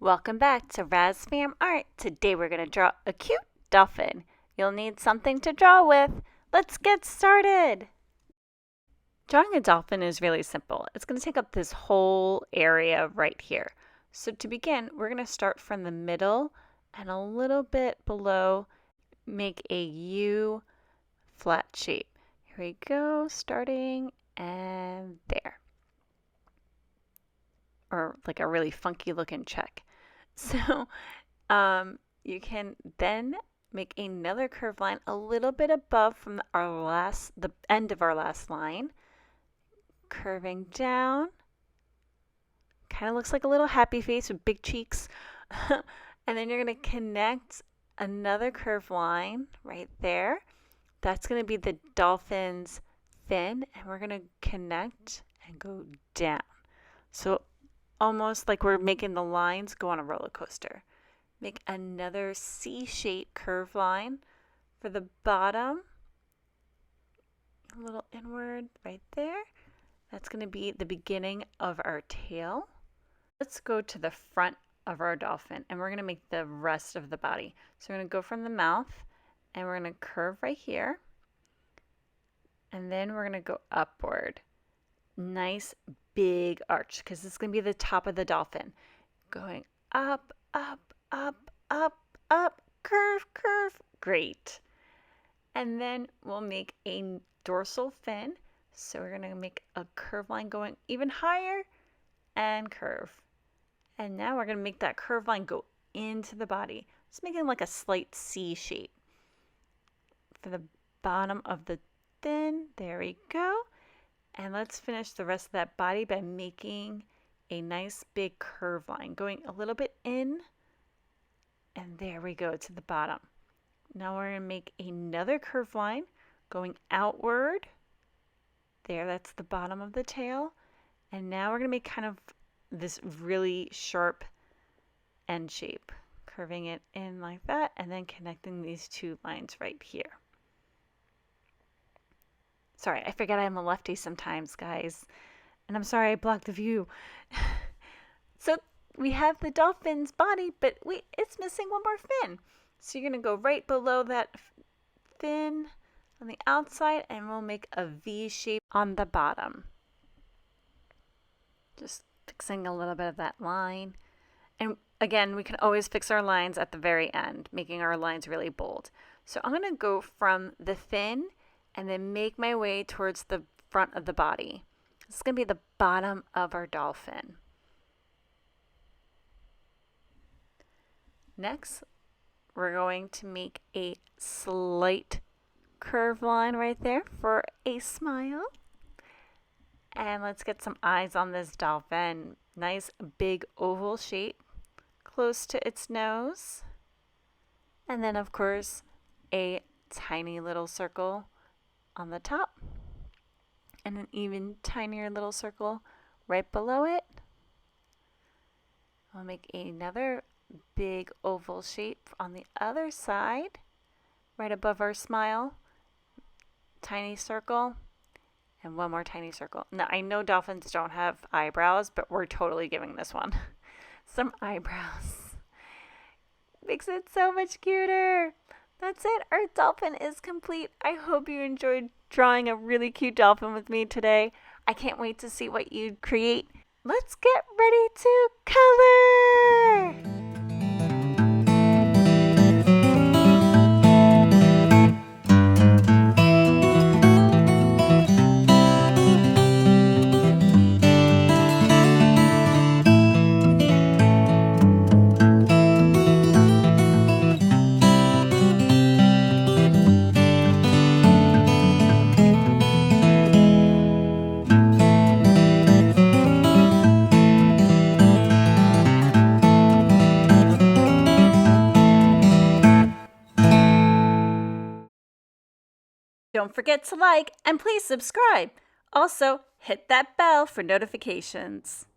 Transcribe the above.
Welcome back to RazFamArt. Today we're going to draw a cute dolphin. You'll need something to draw with. Let's get started. Drawing a dolphin is really simple. It's going to take up this whole area right here. So to begin, we're going to start from the middle and a little bit below, make a U flat shape. Here we go, starting and there. Or like a really funky looking check. So you can then make another curved line a little bit above from the end of our last line, curving down. Kind of looks like a little happy face with big cheeks. And then you're going to connect another curved line right there. That's going to be the dolphin's fin, and we're going to connect and go down. So almost like we're making the lines go on a roller coaster. Make another C-shaped curved line for the bottom. A little inward right there. That's going to be the beginning of our tail. Let's go to the front of our dolphin, and we're going to make the rest of the body. So we're going to go from the mouth, and we're going to curve right here. And then we're going to go upward. Nice big arch, because this is going to be the top of the dolphin. Going up, up, up, up, up, curve, curve. Great. And then we'll make a dorsal fin. So we're going to make a curved line going even higher and curve. And now we're going to make that curved line go into the body. It's making like a slight C shape for the bottom of the fin. There we go. And let's finish the rest of that body by making a nice big curved line, going a little bit in, and there we go to the bottom. Now we're going to make another curved line going outward. There, that's the bottom of the tail. And now we're going to make kind of this really sharp end shape, curving it in like that, and then connecting these two lines right here. Sorry, I forget I'm a lefty sometimes, guys. And I'm sorry I blocked the view. So we have the dolphin's body, but wait, it's missing one more fin. So you're going to go right below that fin on the outside, and we'll make a V shape on the bottom. Just fixing a little bit of that line. And again, we can always fix our lines at the very end, making our lines really bold. So I'm going to go from the fin and then make my way towards the front of the body. This is going to be the bottom of our dolphin. Next, we're going to make a slight curved line right there for a smile. And let's get some eyes on this dolphin. Nice big oval shape close to its nose. And then, of course, a tiny little circle on the top, and an even tinier little circle right below it. I'll make another big oval shape on the other side, right above our smile. Tiny circle, and one more tiny circle. Now, I know dolphins don't have eyebrows, but we're totally giving this one some eyebrows. Makes it so much cuter. That's it. Our dolphin is complete. I hope you enjoyed drawing a really cute dolphin with me today. I can't wait to see what you create. Let's get ready to color! Don't forget to like and please subscribe. Also, hit that bell for notifications.